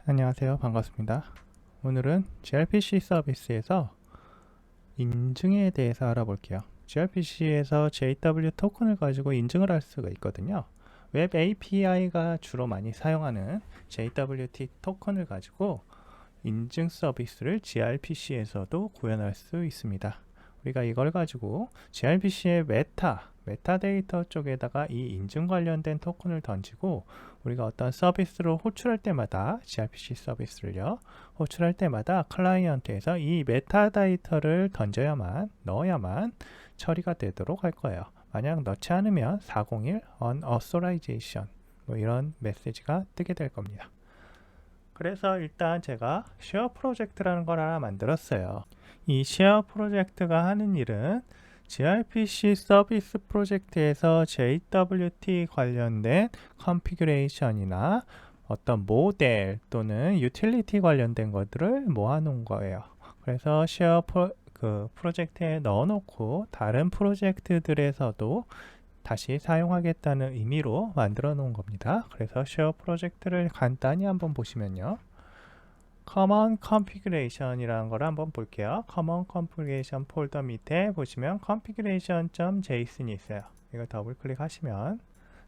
안녕하세요. 반갑습니다. 오늘은 gRPC 서비스에서 인증에 대해서 알아볼게요. gRPC에서 JW 토큰을 가지고 인증을 할 수가 있거든요. 웹 API가 주로 많이 사용하는 JWT 토큰을 가지고 인증 서비스를 gRPC에서도 구현할 수 있습니다. 우리가 이걸 가지고 gRPC의 메타데이터 쪽에다가 이 인증 관련된 토큰을 던지고 우리가 어떤 서비스로 호출할 때마다 gRPC 서비스를요 호출할 때마다 클라이언트에서 이 메타데이터를 넣어야만 처리가 되도록 할 거예요. 만약 넣지 않으면 401 unauthorization 뭐 이런 메시지가 뜨게 될 겁니다. 그래서 일단 제가 쉐어 프로젝트라는 걸 하나 만들었어요. 이 쉐어 프로젝트가 하는 일은 gRPC 서비스 프로젝트에서 JWT 관련된 컨피그레이션이나 어떤 모델 또는 유틸리티 관련된 것들을 모아놓은 거예요. 그래서 프로젝트에 넣어놓고 다른 프로젝트들에서도 다시 사용하겠다는 의미로 만들어 놓은 겁니다. 그래서 쉐어 프로젝트를 간단히 한번 보시면요. Common Configuration이라는 걸 한번 볼게요. Common Configuration 폴더 밑에 보시면 configuration.json이 있어요. 이걸 더블 클릭하시면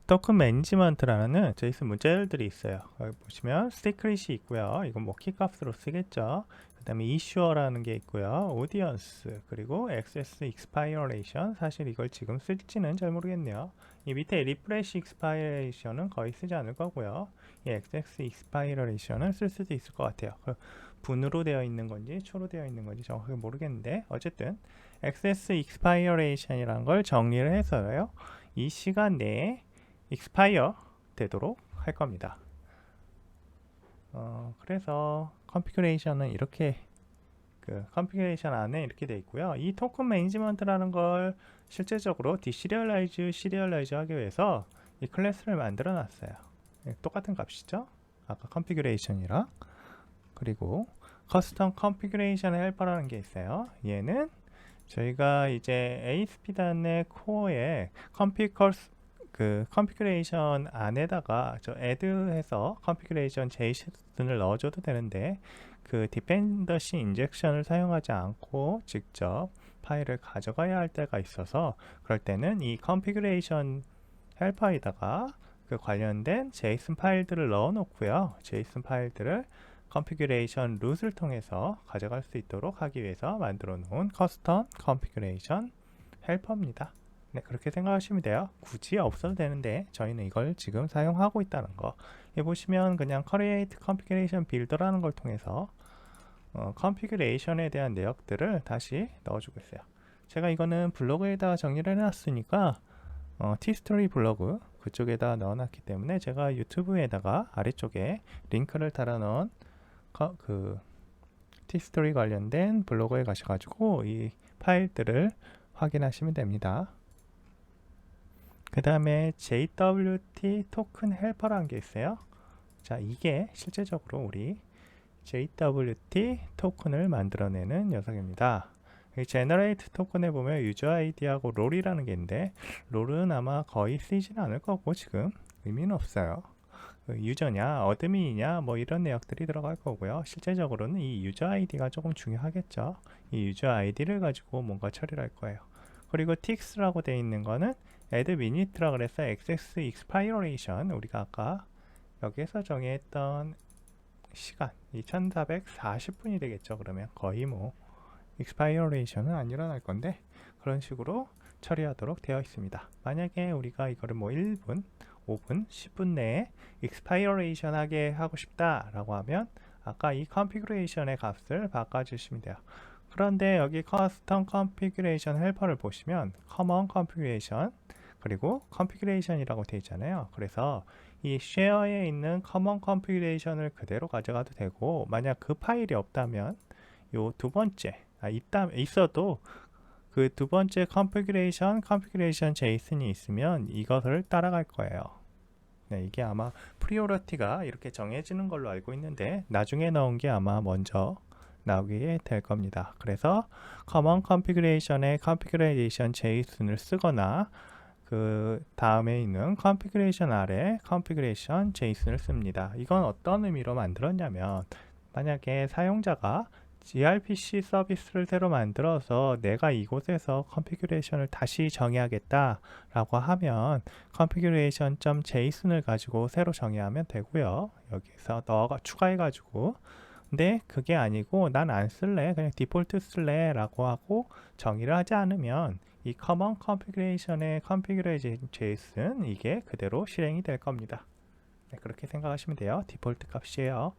토큰 매니지먼트라는 JSON 문자열들이 있어요. 여기 보시면 시크릿이 있고요. 이건 뭐 키값으로 쓰겠죠. 그 다음에 issuer라는 게 있고요. audience 그리고 access expiration 사실 이걸 지금 쓸지는 잘 모르겠네요. 이 밑에 refresh expiration은 거의 쓰지 않을 거고요. 이 access expiration은 쓸 수도 있을 것 같아요. 분으로 되어 있는 건지 초로 되어 있는 건지 정확하게 모르겠는데 어쨌든 access expiration이라는 걸 정리를 해서요. 이 시간 내에 expire 되도록 할 겁니다. 그래서 configuration은 이렇게 configuration 안에 이렇게 되어 있고요. 이 토큰 매니지먼트라는 걸 실제적으로 시리얼라이즈 하기 위해서 이 클래스를 만들어 놨어요. 똑같은 값이죠. 아까 configuration이랑 그리고 custom configuration helper라는 게 있어요. 얘는 저희가 이제 ASP.NET 코어에 컨피그레이션 안에다가 add해서 컨피그레이션 JSON을 넣어줘도 되는데 그 디펜던시 인젝션을 사용하지 않고 직접 파일을 가져가야 할 때가 있어서 그럴 때는 이 컨피그레이션 헬퍼에다가 그 관련된 JSON 파일들을 넣어 놓고요. JSON 파일들을 컨피그레이션 루트를 통해서 가져갈 수 있도록 하기 위해서 만들어 놓은 커스텀 컨피그레이션 헬퍼입니다. 네, 그렇게 생각하시면 돼요. 굳이 없어도 되는데 저희는 이걸 지금 사용하고 있다는 거. 여기 보시면 그냥 create configuration builder라는 걸 통해서 컨피그레이션에 대한 내역들을 다시 넣어주고 있어요. 제가 이거는 블로그에다 정리를 해놨으니까 티스토리 블로그 그쪽에다 넣어놨기 때문에 제가 유튜브에다가 아래쪽에 링크를 달아놓은 티스토리 관련된 블로그에 가셔가지고 이 파일들을 확인하시면 됩니다. 그 다음에 JWT 토큰 헬퍼라는 게 있어요. 자, 이게 실제적으로 우리 JWT 토큰을 만들어내는 녀석입니다. 이 제너레이트 토큰에 보면 유저 아이디하고 롤이라는 게 있는데 롤은 아마 거의 쓰이지는 않을 거고 지금 의미는 없어요. 유저냐 어드민이냐 뭐 이런 내역들이 들어갈 거고요. 실제적으로는 이 유저 아이디가 조금 중요하겠죠. 이 유저 아이디를 가지고 뭔가 처리를 할 거예요. 그리고 tix라고 되어 있는 거는 add minute라 그래서 access expiration 우리가 아까 여기에서 정의했던 시간 2440분이 되겠죠. 그러면 거의 뭐 expiration은 안 일어날 건데 그런 식으로 처리하도록 되어 있습니다. 만약에 우리가 이거를 뭐 1분 5분, 10분 내에 expiration 하게 하고 싶다 라고 하면 아까 이 configuration의 값을 바꿔주시면 돼요. 그런데 여기 custom configuration helper를 보시면 common configuration 그리고 configuration이라고 되어 있잖아요. 그래서 이 share에 있는 common configuration을 그대로 가져가도 되고 만약 그 파일이 없다면 요 두 번째 있어도 그 두 번째 configuration JSON이 있으면 이것을 따라갈 거예요. 네, 이게 아마 프리오리티가 이렇게 정해지는 걸로 알고 있는데 나중에 넣은 게 아마 먼저 나오게 될 겁니다. 그래서 common configuration에 configuration JSON을 쓰거나 그 다음에 있는 configuration 아래 configuration JSON을 씁니다. 이건 어떤 의미로 만들었냐면, 만약에 사용자가 gRPC 서비스를 새로 만들어서 내가 이곳에서 configuration을 다시 정의하겠다 라고 하면 configuration.json을 가지고 새로 정의하면 되고요. 여기서 너가 추가해 가지고, 근데 그게 아니고 난 안 쓸래, 그냥 디폴트 쓸래 라고 하고 정의를 하지 않으면 이 common configuration의 configuration JSON 이게 그대로 실행이 될 겁니다. 네, 그렇게 생각하시면 돼요. 디폴트 값이에요.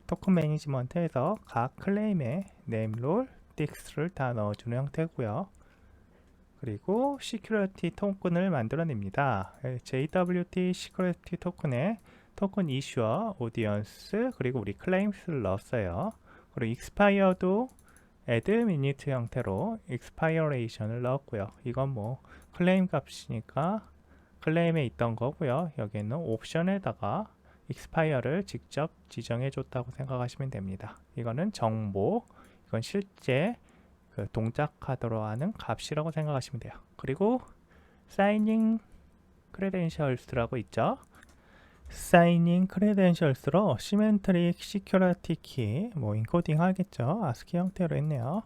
토큰 매니지먼트에서 각 클레임에 name, role, dix를 다 넣어주는 형태고요. 그리고 security 토큰을 만들어냅니다. JWT security 토큰에 토큰 issuer, audience, 그리고 우리 claims를 넣었어요. 그리고 expire도 add minute 형태로 expiration을 넣었고요. 이건 뭐 클레임 값이니까 클레임에 있던 거고요. 여기에는 옵션에다가 expire를 직접 지정해 줬다고 생각하시면 됩니다. 이거는 정보, 이건 실제 그 동작하도록 하는 값이라고 생각하시면 돼요. 그리고 signing credentials라고 있죠. signing credentials로 symmetric security key 뭐 인코딩 하겠죠. ASCII 형태로 했네요.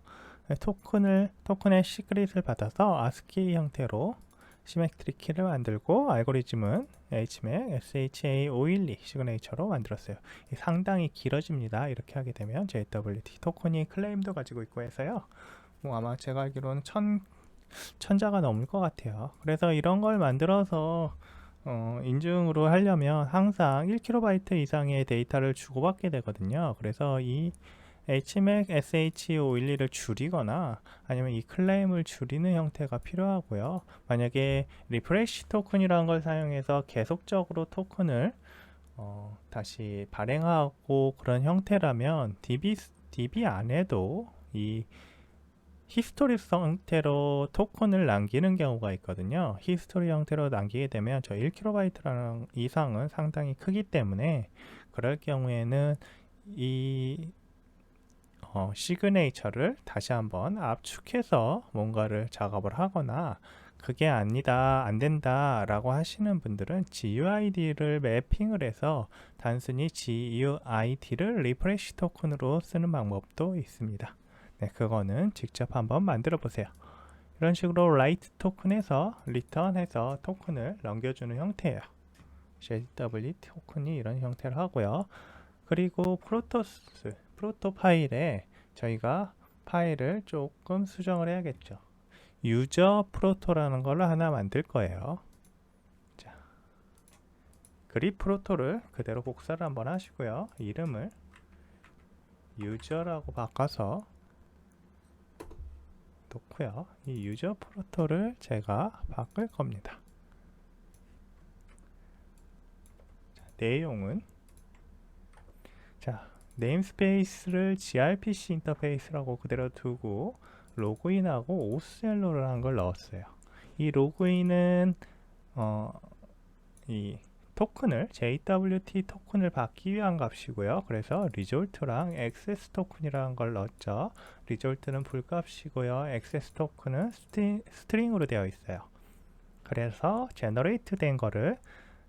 토큰의 시크릿을 받아서 ASCII 형태로 시메트릭 키를 만들고, 알고리즘은 HMAC SHA512 시그네이처로 만들었어요. 상당히 길어집니다. 이렇게 하게 되면 JWT 토큰이 클레임도 가지고 있고 해서요. 뭐 아마 제가 알기로는 천자가 넘을 것 같아요. 그래서 이런 걸 만들어서 인증으로 하려면 항상 1KB 이상의 데이터를 주고받게 되거든요. 그래서 이 HMAC SH512를 줄이거나 아니면 이 클레임을 줄이는 형태가 필요하고요. 만약에 리프레시 토큰이라는 걸 사용해서 계속적으로 토큰을 다시 발행하고 그런 형태라면 DB 안에도 이 히스토리 형태로 토큰을 남기는 경우가 있거든요. 히스토리 형태로 남기게 되면 저 1KB 이상은 상당히 크기 때문에 그럴 경우에는 이 시그네이처를 다시 한번 압축해서 뭔가를 작업을 하거나, 그게 아니다, 안 된다 라고 하시는 분들은 GUID를 매핑을 해서 단순히 GUID를 리프레시 토큰으로 쓰는 방법도 있습니다. 네, 그거는 직접 한번 만들어 보세요. 이런 식으로 write 토큰에서 return해서 토큰을 넘겨주는 형태예요. JWT 토큰이 이런 형태를 하고요. 그리고 프로토 파일에 저희가 파일을 조금 수정을 해야겠죠. 유저 프로토라는 걸 하나 만들 거예요. 자, 그립 프로토를 그대로 복사를 한번 하시고요. 이름을 유저라고 바꿔서 놓고요. 이 유저 프로토를 제가 바꿀 겁니다. 자, 내용은 네임스페이스를 gRPC 인터페이스라고 그대로 두고 로그인하고 오스헬로라는 걸 넣었어요. 이 로그인은 이 토큰을 JWT 토큰을 받기 위한 값이고요. 그래서 result랑 access 토큰이라는 걸 넣었죠. result는 불값이고요. access 토큰은 스트링으로 되어 있어요. 그래서 generate 된 거를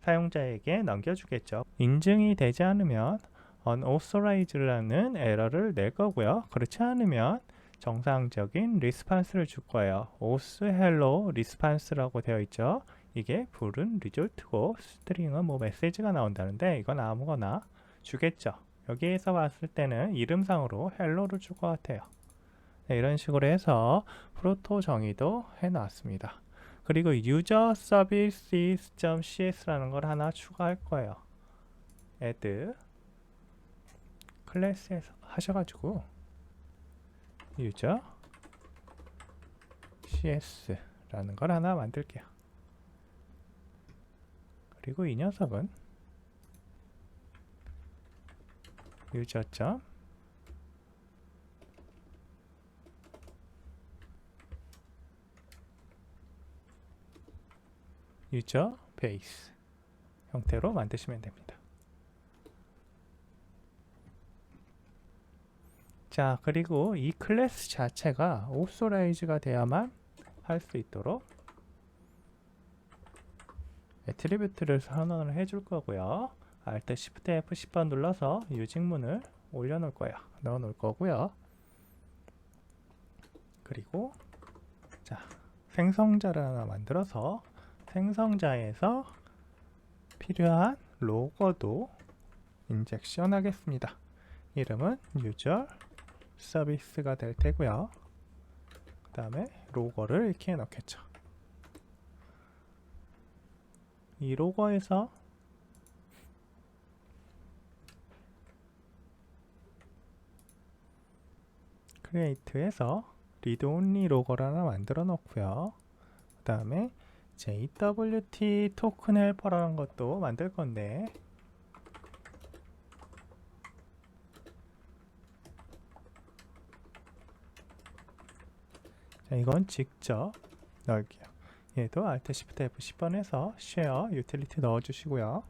사용자에게 넘겨주겠죠. 인증이 되지 않으면 unauthorized라는 에러를 낼 거고요. 그렇지 않으면 정상적인 리스판스를 줄 거예요. auth hello response라고 되어 있죠. 이게 불은 리졸트고 스트링은 뭐 메시지가 나온다는데 이건 아무거나 주겠죠. 여기에서 봤을 때는 이름상으로 헬로를 줄 것 같아요. 네, 이런 식으로 해서 프로토 정의도 해놨습니다. 그리고 user services.cs라는 걸 하나 추가할 거예요. add 클래스에서 하셔가지고 user cs라는 걸 하나 만들게요. 그리고 이 녀석은 user base 형태로 만드시면 됩니다. 자, 그리고 이 클래스 자체가 오소라이즈가 돼야만 할 수 있도록 애트리뷰트를 선언을 해줄 거고요. Alt Shift F10번 눌러서 유직문을 올려놓을 거예요. 넣어놓을 거고요. 그리고 자, 생성자를 하나 만들어서 생성자에서 필요한 로고도 인젝션 하겠습니다. 이름은 유저 서비스가 될 테고요. 그 다음에 로고를 이렇게 넣겠죠. 이 로고에서 크리에이트에서 리드 온리 로고를 하나 만들어 놓고요. 그 다음에 JWT 토큰 헬퍼라는 것도 만들 건데 자, 이건 직접 넣을게요. 얘도 Alt Shift F10번 해서 Share Utility 넣어주시고요.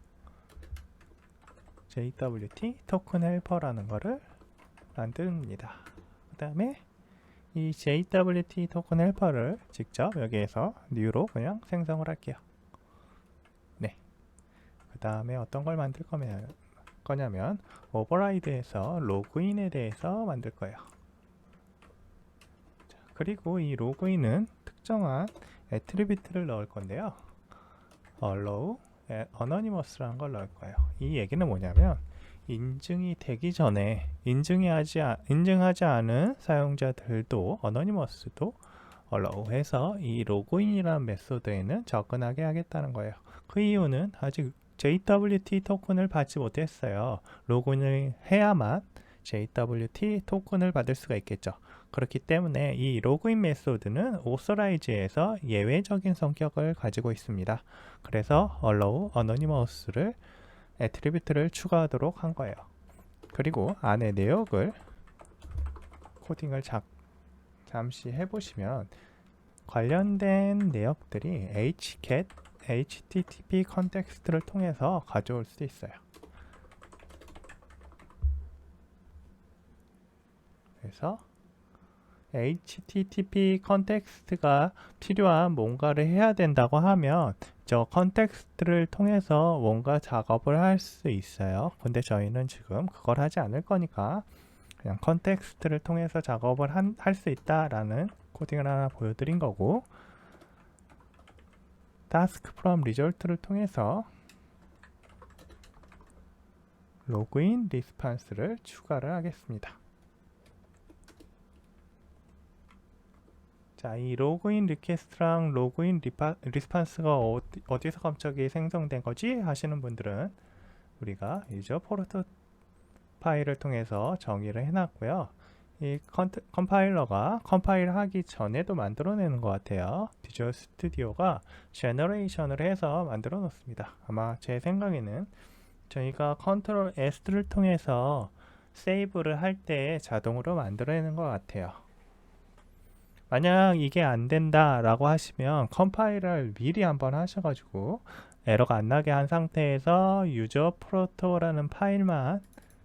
JWT 토큰 헬퍼라는 거를 만듭니다. 그 다음에 이 JWT 토큰 헬퍼를 직접 여기에서 New로 그냥 생성을 할게요. 네. 그 다음에 어떤 걸 만들 거냐면 오버라이드에서 로그인에 대해서 만들 거예요. 자, 그리고 이 로그인은 특정한 애트리뷰트를 넣을 건데요. allow anonymous라는 걸 넣을 거예요. 이 얘기는 뭐냐면 인증이 되기 전에 인증하지 않은 사용자들도 어너니머스도 allow 해서 이 로그인이라는 메소드에는 접근하게 하겠다는 거예요. 그 이유는 아직 JWT 토큰을 받지 못했어요. 로그인을 해야만 JWT 토큰을 받을 수가 있겠죠. 그렇기 때문에 이 로그인 메소드는 authorize에서 예외적인 성격을 가지고 있습니다. 그래서 allow anonymous를 애트리뷰트를 추가하도록 한 거예요. 그리고 안에 내역을 코딩을 잠시 해보시면 관련된 내역들이 hget http 컨텍스트를 통해서 가져올 수 있어요. 그래서 http 컨텍스트가 필요한 뭔가를 해야 된다고 하면 저 컨텍스트를 통해서 뭔가 작업을 할 수 있어요. 근데 저희는 지금 그걸 하지 않을 거니까 그냥 컨텍스트를 통해서 작업을 할 수 있다라는 코딩을 하나 보여드린 거고, task from result를 통해서 로그인 리스판스를 추가를 하겠습니다. 자, 이 로그인 리퀘스트랑 로그인 리스판스가 어디서 갑자기 생성된 거지? 하시는 분들은 우리가 유저 포르트 파일을 통해서 정의를 해놨고요. 이 컴파일러가 컴파일 하기 전에도 만들어내는 것 같아요. 비주얼 스튜디오가 제너레이션을 해서 만들어 놓습니다. 아마 제 생각에는 저희가 컨트롤 S를 통해서 세이브를 할 때 자동으로 만들어내는 것 같아요. 만약 이게 안 된다 라고 하시면 컴파일을 미리 한번 하셔가지고 에러가 안 나게 한 상태에서 유저 프로토라는 파일만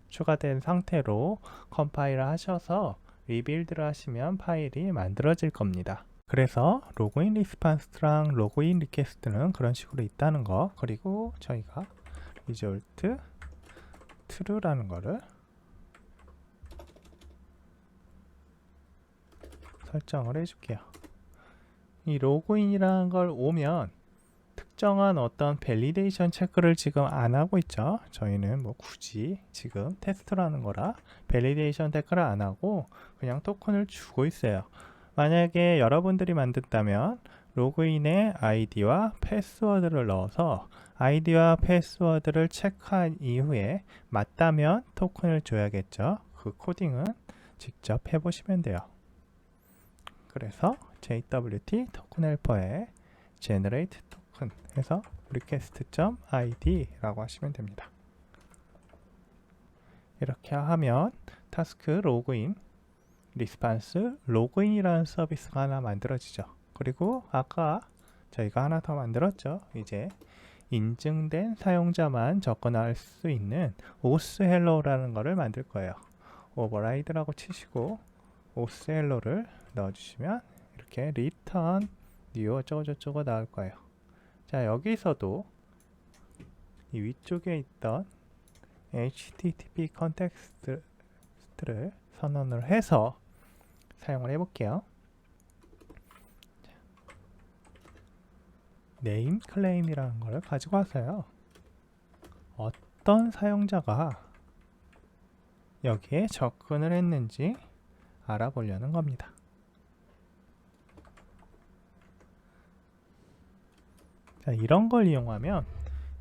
추가된 상태로 컴파일을 하셔서 리빌드를 하시면 파일이 만들어질 겁니다. 그래서 로그인 리스판스랑 로그인 리퀘스트는 그런 식으로 있다는 거, 그리고 저희가 result true라는 거를 설정을 해줄게요. 이 로그인이라는 걸 오면 특정한 어떤 밸리데이션 체크를 지금 안 하고 있죠. 저희는 뭐 굳이 지금 테스트라는 거라 밸리데이션 체크를 안 하고 그냥 토큰을 주고 있어요. 만약에 여러분들이 만든다면 로그인에 아이디와 패스워드를 넣어서 아이디와 패스워드를 체크한 이후에 맞다면 토큰을 줘야겠죠. 그 코딩은 직접 해보시면 돼요. 그래서 JWT 토큰 헬퍼에 generate 토큰 해서 request.id 라고 하시면 됩니다. 이렇게 하면 타스크 로그인 리스판스 로그인이라는 서비스가 하나 만들어지죠. 그리고 아까 저희가 하나 더 만들었죠. 이제 인증된 사용자만 접근할 수 있는 auth hello라는 거를 만들 거예요. override라고 치시고 auth hello를 넣어주시면 이렇게 return new 어쩌고저쩌고 나올 거예요. 자, 여기서도 이 위쪽에 있던 HTTP 컨텍스트를 선언을 해서 사용을 해볼게요. 네임 클레임이라는 걸 가지고 와서요. 어떤 사용자가 여기에 접근을 했는지 알아보려는 겁니다. 자, 이런 걸 이용하면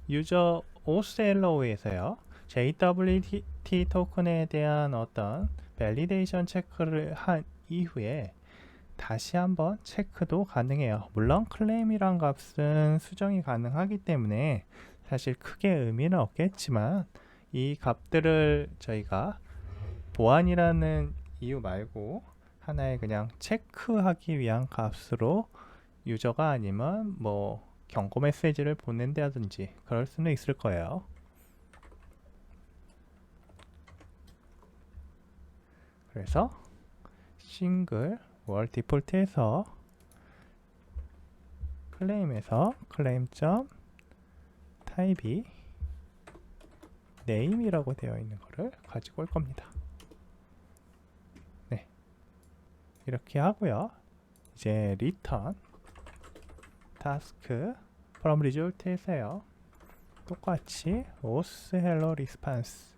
유저 OCLO에서요. JWT 토큰에 대한 어떤 밸리데이션 체크를 한 이후에 다시 한번 체크도 가능해요. 물론 클레임이란 값은 수정이 가능하기 때문에 사실 크게 의미는 없겠지만 이 값들을 저희가 보안이라는 이유 말고 하나의 그냥 체크하기 위한 값으로 유저가 아니면 뭐 경고 메시지를 보낸다든지 그럴 수는 있을 거예요. 그래서 싱글 월 디폴트에서 클레임에서 클레임.타입이 네임이라고 되어 있는 거를 가지고 올 겁니다. 네, 이렇게 하고요. 이제 return task from result에서요. 똑같이 os hello response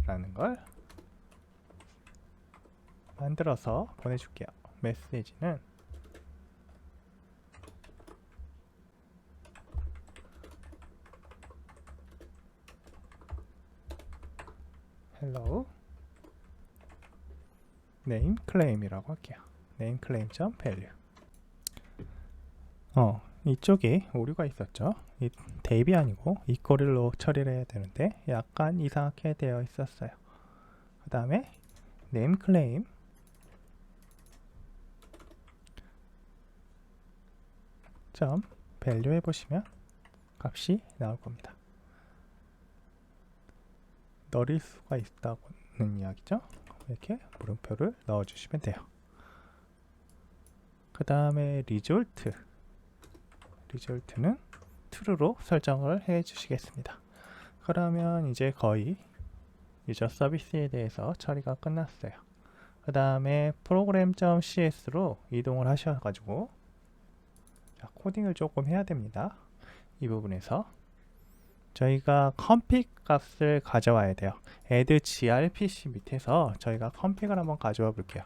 라는 걸 만들어서 보내줄게요. 메시지는 hello name claim이라고 할게요. name claim.value. 이쪽에 오류가 있었죠. 이 대입이 아니고 이꼬리로 처리를 해야 되는데 약간 이상하게 되어 있었어요. 그 다음에 name claim value 해보시면 값이 나올 겁니다. 넣을 수가 있다는 이야기죠. 이렇게 물음표를 넣어주시면 돼요. 그 다음에 result는 true로 설정을 해 주시겠습니다. 그러면 이제 거의 유저 서비스에 대해서 처리가 끝났어요. 그 다음에 program.cs로 이동을 하셔가지고 자, 코딩을 조금 해야 됩니다. 이 부분에서 저희가 config 값을 가져와야 돼요. add grpc 밑에서 저희가 config을 한번 가져와 볼게요.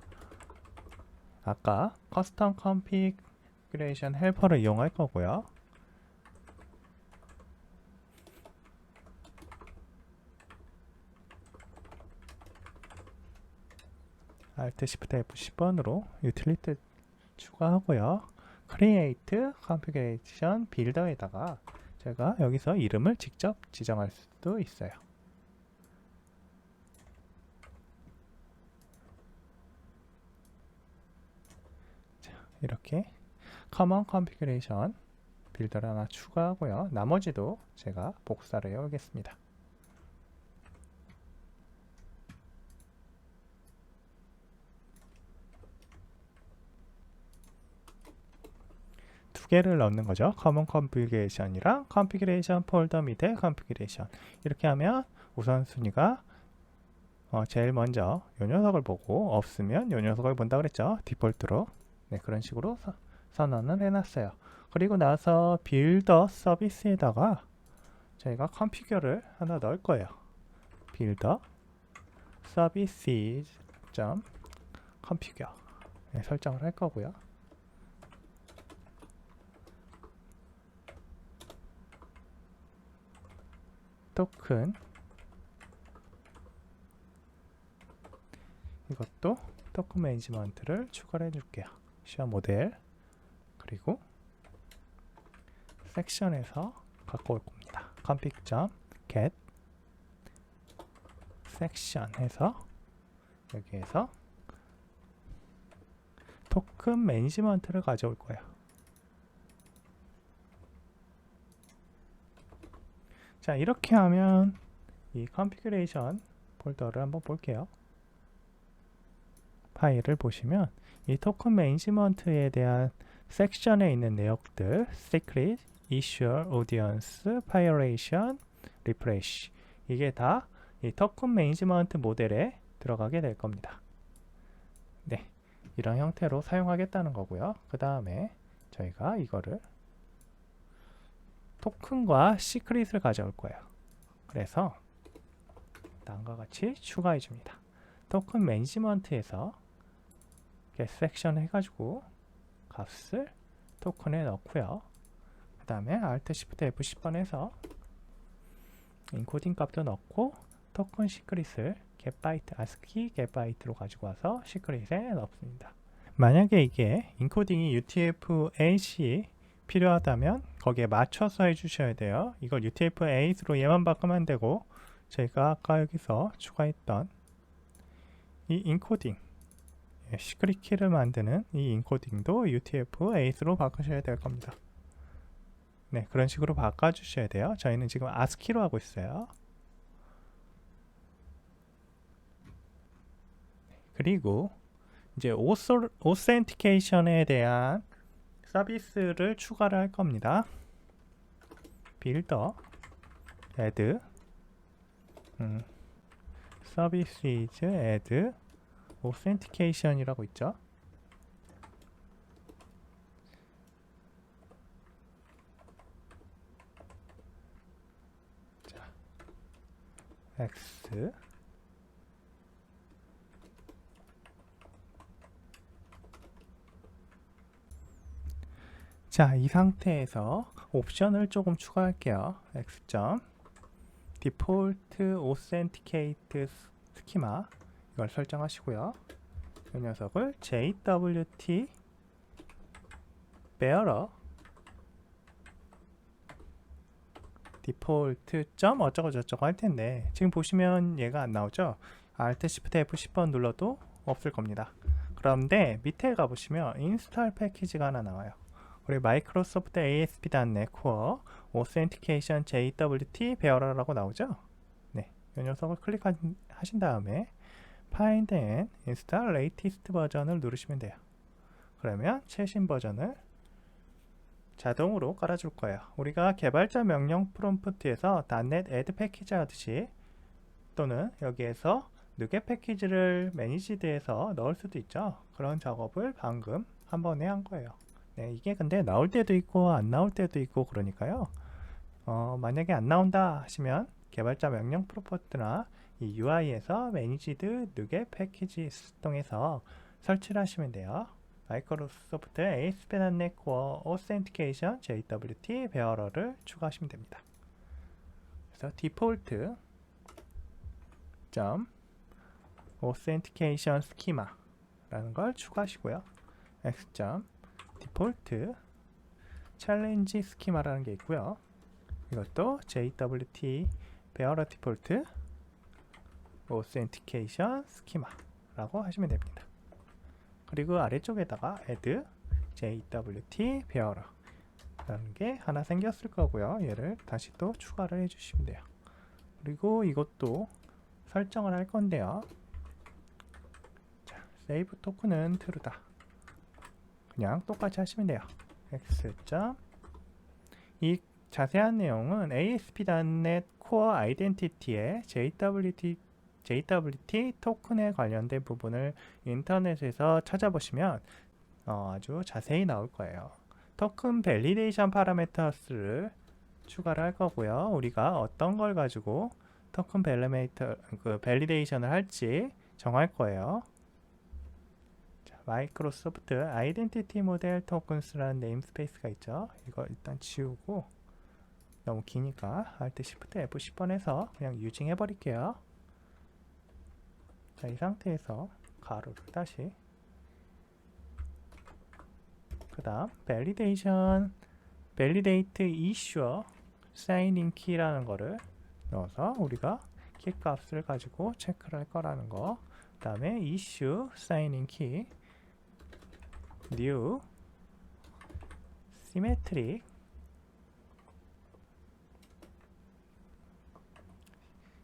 아까 custom configuration helper를 이용할 거고요. Alt Shift F10번으로 utility 추가하고요. create configuration builder에다가 제가 여기서 이름을 직접 지정할 수도 있어요. 자, 이렇게 common configuration 빌더를 하나 추가하고요. 나머지도 제가 복사를 해 오겠습니다. 두 개를 넣는 거죠. common configuration이랑 configuration 폴더 밑에 configuration. 이렇게 하면 우선순위가 제일 먼저 이 녀석을 보고 없으면 이 녀석을 본다 그랬죠. 디폴트로. 네, 그런 식으로 선언을 해놨어요. 그리고 나서 빌더 서비스에다가 저희가 configure를 하나 넣을 거예요. 빌더 services.configure 네, 설정을 할 거고요. 토큰 이것도 토큰 매니지먼트를 추가를 해줄게요. 시어 모델 그리고 섹션에서 갖고 올 겁니다. config.get section 해서 여기에서 토큰 매니지먼트를 가져올 거예요. 자, 이렇게 하면 이 configuration 폴더를 한번 볼게요. 파일을 보시면 이 토큰 매니지먼트에 대한 섹션에 있는 내역들 secret Issue, Audience, Violation, Refresh. 이게 다 이 토큰 매니지먼트 모델에 들어가게 될 겁니다. 네, 이런 형태로 사용하겠다는 거고요. 그 다음에 저희가 이거를 토큰과 시크릿을 가져올 거예요. 그래서 다음과 같이 추가해 줍니다. 토큰 매니지먼트에서 get 섹션 해가지고 값을 토큰에 넣고요. 그 다음에 Alt Shift F10번에서 인코딩 값도 넣고 토큰 시크릿을 getByte, ASCII getByte로 가지고 와서 시크릿에 넣습니다. 만약에 이게 인코딩이 UTF-8이 필요하다면 거기에 맞춰서 해주셔야 돼요. 이걸 UTF-8으로 얘만 바꾸면 되고, 제가 아까 여기서 추가했던 이 인코딩, 시크릿 키를 만드는 이 인코딩도 UTF-8으로 바꾸셔야 될 겁니다. 네, 그런 식으로 바꿔주셔야 돼요. 저희는 지금 ASCII로 하고 있어요. 그리고 이제 오센티케이션에 대한 서비스를 추가를 할 겁니다. 빌더 add services add authentication이라고 있죠. 자, x 자, 이 상태에서 옵션을 조금 추가할게요. x default authenticate schema 이걸 설정하시고요. 이 녀석을 JWT bearer default 어쩌고 저쩌고 할 텐데 지금 보시면 얘가 안 나오죠? Alt Shift F10번 눌러도 없을 겁니다. 그런데 밑에 가보시면 인스톨 패키지가 하나 나와요. 우리 마이크로소프트 ASP.NET Core Authentication JWT Bearer라고 나오죠? 네, 이 녀석을 클릭하신 다음에 Find and Install Latest 버전을 누르시면 돼요. 그러면 최신 버전을 자동으로 깔아줄 거예요. 우리가 개발자 명령 프롬프트에서 .NET Add 패키지 하듯이 또는 여기에서 누get 패키지를 매니지드에서 넣을 수도 있죠. 그런 작업을 방금 한 번에 한 거예요. 네, 이게 근데 나올 때도 있고 안 나올 때도 있고 그러니까요. 만약에 안 나온다 하시면 개발자 명령 프롬프트나 이 UI에서 매니지드 누get 패키지 통해서 설치를 하시면 돼요. 마이크로소프트 ASP.NET Core Authentication JWT Bearer를 추가하시면 됩니다. 그래서 default authentication schema 라는 걸 추가하시고요. x default challenge schema라는 게 있고요. 이것도 JWT Bearer default authentication schema 라고 하시면 됩니다. 그리고 아래쪽에다가 add JWT Bearer 라는 게 하나 생겼을 거고요. 얘를 다시 또 추가를 해주시면 돼요. 그리고 이것도 설정을 할 건데요. 자, save 토큰은 true다. 그냥 똑같이 하시면 돼요. x. 이 자세한 내용은 ASP.NET Core Identity의 JWT 토큰에 관련된 부분을 인터넷에서 찾아보시면 아주 자세히 나올 거예요. 토큰 밸리데이션 파라미터스를 추가를 할 거고요. 우리가 어떤 걸 가지고 토큰 밸리데이션을 할지 정할 거예요. 자, 마이크로소프트 아이덴티티 모델 토큰스라는 네임스페이스가 있죠. 이거 일단 지우고 너무 기니까 Alt Shift F10번에서 그냥 유징 해버릴게요. 자, 이 상태에서 가로를 다시 그 다음 validate issue signing key라는 거를 넣어서 우리가 키 값을 가지고 체크를 할 거라는 거. 그 다음에 issue signing key new symmetric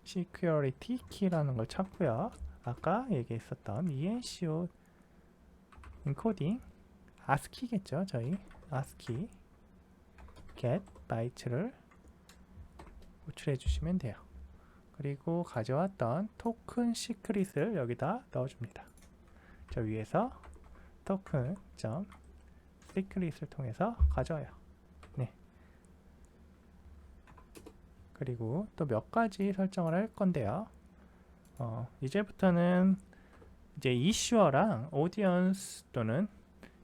security key라는 걸 찾고요. 아까 얘기했었던 ENCO encoding ASCII겠죠. 저희 ASCII get byte를 호출해 주시면 돼요. 그리고 가져왔던 토큰 시크릿을 여기다 넣어줍니다. 저 위에서 토큰 점 시크릿을 통해서 가져와요. 네. 그리고 또 몇 가지 설정을 할 건데요. 이제부터는 이제 이슈어랑 오디언스 또는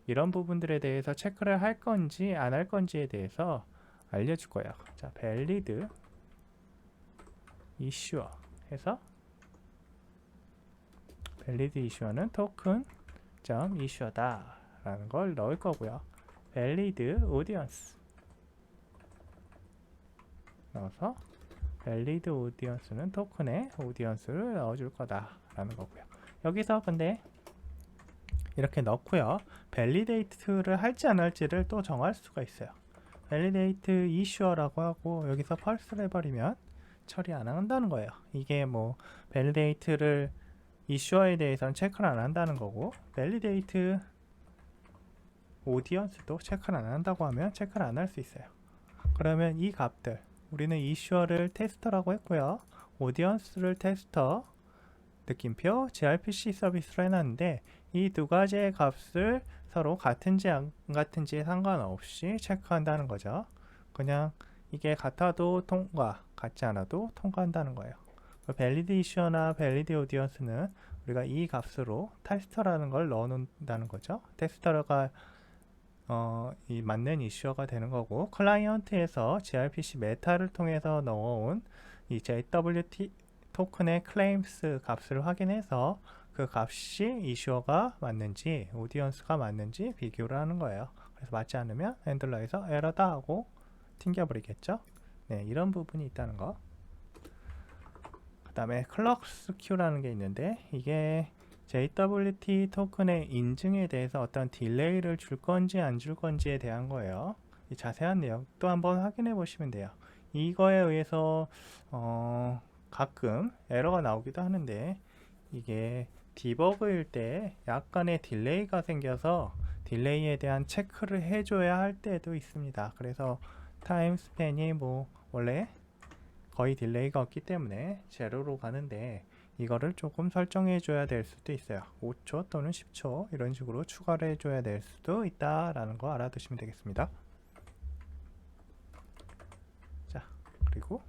이런 부분들에 대해서 체크를 할 건지 안 할 건지에 대해서 알려줄 거예요. 자, valid issuer 해서 valid issuer는 token issuer다 라는 걸 넣을 거고요. valid audience 넣어서 valid audience는 토큰에 audience를 넣어줄 거다 라는 거고요. 여기서 근데 이렇게 넣고요. validate를 할지 안 할지를 또 정할 수가 있어요. validate issuer라고 하고 여기서 false를 해버리면 처리 안 한다는 거예요. 이게 뭐 validate를 issuer에 대해서는 체크를 안 한다는 거고 validate audience도 체크를 안 한다고 하면 체크를 안 할 수 있어요. 그러면 이 값들 우리는 issuer를 테스터라고 했고요. audience를 테스터 느낌표 gRPC 서비스로 해놨는데 이 두 가지의 값을 서로 같은지 안 같은지에 상관없이 체크한다는 거죠. 그냥 이게 같아도 통과, 같지 않아도 통과한다는 거예요. valid issuer나 valid audience는 우리가 이 값으로 테스터라는 걸 넣어놓는다는 거죠. 테스터가 이 맞는 이슈어가 되는 거고 클라이언트에서 gRPC 메타를 통해서 넣어온 이 JWT 토큰의 claims 값을 확인해서 그 값이 이슈어가 맞는지 오디언스가 맞는지 비교를 하는 거예요. 그래서 맞지 않으면 핸들러에서 에러다 하고 튕겨버리겠죠. 네, 이런 부분이 있다는 거. 그 다음에 클럭스 큐라는 게 있는데 이게 JWT 토큰의 인증에 대해서 어떤 딜레이를 줄 건지 안 줄 건지에 대한 거예요. 이 자세한 내용 또 한번 확인해 보시면 돼요. 이거에 의해서 가끔 에러가 나오기도 하는데 이게 디버그일 때 약간의 딜레이가 생겨서 딜레이에 대한 체크를 해줘야 할 때도 있습니다. 그래서 타임 스팬이 뭐 원래 거의 딜레이가 없기 때문에 제로로 가는데 이거를 조금 설정해 줘야 될 수도 있어요. 5초 또는 10초 이런 식으로 추가를 해줘야 될 수도 있다라는 거 알아두시면 되겠습니다. 자, 그리고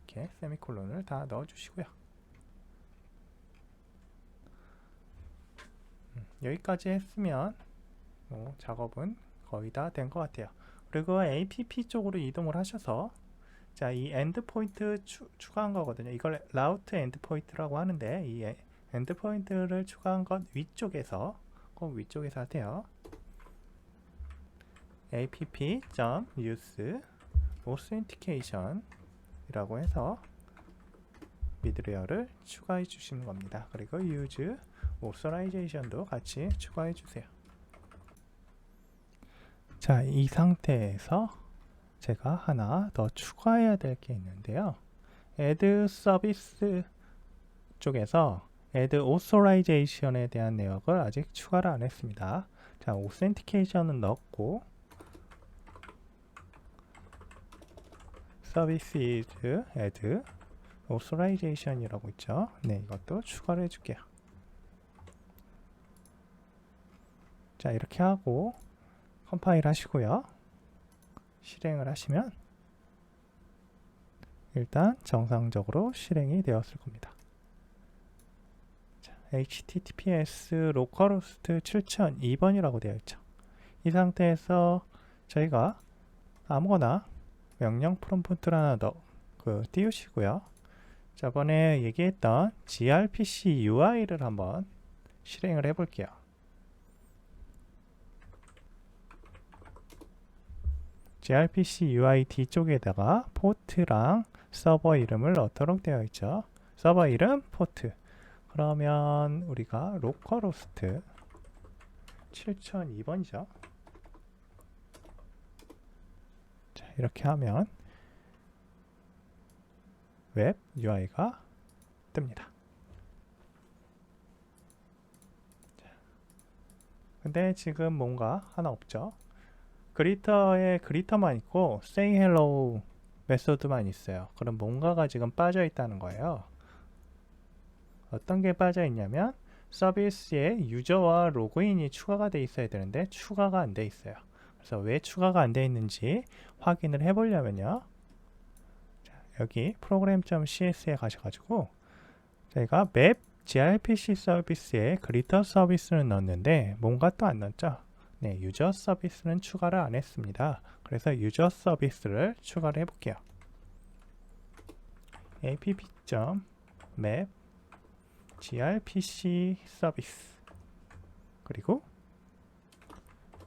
이렇게 세미콜론을 다 넣어 주시고요. 여기까지 했으면 작업은 거의 다 된 것 같아요. 그리고 APP 쪽으로 이동을 하셔서 자, 이 엔드포인트 추가한 거거든요. 이걸 라우트 엔드포인트라고 하는데 이 엔드포인트를 추가한 건 위쪽에서 꼭 위쪽에서 하세요. app.use authentication 이라고 해서 미드웨어를 추가해 주시는 겁니다. 그리고 use authorization도 같이 추가해 주세요. 자, 이 상태에서 제가 하나 더 추가해야 될 게 있는데요. add service 쪽에서 add authorization에 대한 내역을 아직 추가를 안 했습니다. 자, authentication은 넣었고 service is add authorization이라고 있죠. 네, 이것도 추가를 해줄게요. 자, 이렇게 하고 컴파일 하시고요. 실행을 하시면 일단 정상적으로 실행이 되었을 겁니다. 자, https localhost 7002번이라고 되어 있죠. 이 상태에서 저희가 아무거나 명령 프롬프트를 하나 더 띄우시고요. 저번에 얘기했던 gRPC UI를 한번 실행을 해 볼게요. gRPC UI 뒤쪽에다가 포트랑 서버 이름을 넣도록 되어 있죠. 서버 이름, 포트. 그러면 우리가 localhost 7002번이죠. 자, 이렇게 하면 웹 UI가 뜹니다. 근데 지금 뭔가 하나 없죠. 그리터에 그리터만 있고 say hello 메소드만 있어요. 그럼 뭔가가 지금 빠져 있다는 거예요. 어떤 게 빠져 있냐면 서비스에 유저와 로그인이 추가가 돼 있어야 되는데 추가가 안 돼 있어요. 그래서 왜 추가가 안 돼 있는지 확인을 해 보려면요. 여기 program.cs에 가셔가지고 저희가 맵 gRPC 서비스에 그리터 서비스는 넣었는데 뭔가 또 안 넣었죠. 네, 유저 서비스는 추가를 안 했습니다. 그래서 유저 서비스를 추가를 해볼게요. app.map gRPC 서비스 그리고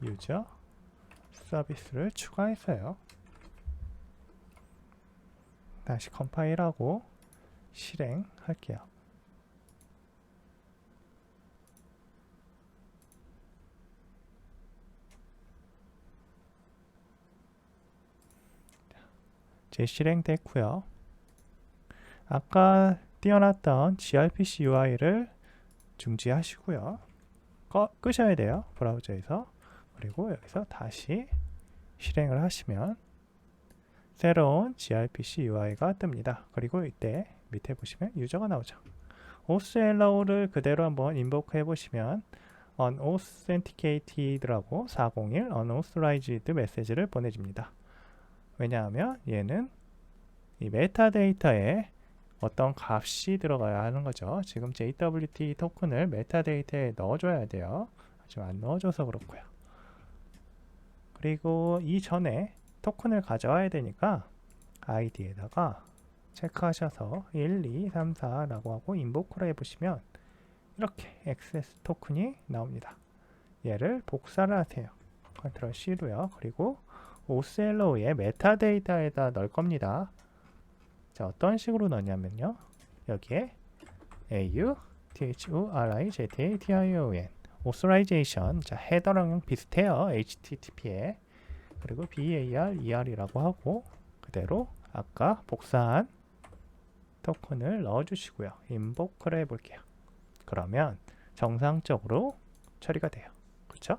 유저 서비스를 추가했어요. 다시 컴파일하고 실행할게요. 재실행됐고요. 아까 띄워놨던 gRPC UI를 중지하시고요. 끄셔야 돼요. 브라우저에서. 그리고 여기서 다시 실행을 하시면 새로운 gRPC UI가 뜹니다. 그리고 이때 밑에 보시면 유저가 나오죠. authLO를 그대로 한번 인보크 해보시면 unauthenticated,라고 401 unauthorized 메시지를 보내줍니다. 왜냐하면 얘는 이 메타데이터에 어떤 값이 들어가야 하는 거죠. 지금 JWT 토큰을 메타데이터에 넣어줘야 돼요. 지금 안 넣어줘서 그렇고요. 그리고 이전에 토큰을 가져와야 되니까 id에다가 체크하셔서 1, 2, 3, 4라고 하고 인보크를 해보시면 이렇게 액세스 토큰이 나옵니다. 얘를 복사를 하세요. 컨트롤 C로요. 그리고 authLO의 메타데이터에다 넣을 겁니다. 자, 어떤 식으로 넣냐면요. 여기에 authorization authorization, 자, 헤더랑 비슷해요. http에. 그리고 bar이라고 하고 그대로 아까 복사한 토큰을 넣어주시고요. 인보크를 해볼게요. 그러면 정상적으로 처리가 돼요. 그렇죠?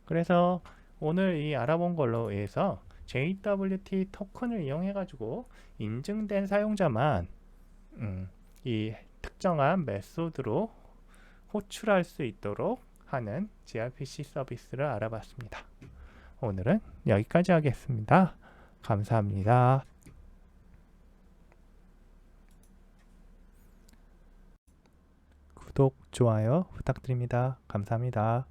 그래서 오늘 이 알아본 걸로 해서 JWT 토큰을 이용해 가지고 인증된 사용자만 이 특정한 메소드로 호출할 수 있도록 하는 gRPC 서비스를 알아봤습니다. 오늘은 여기까지 하겠습니다. 감사합니다. 구독, 좋아요 부탁드립니다. 감사합니다.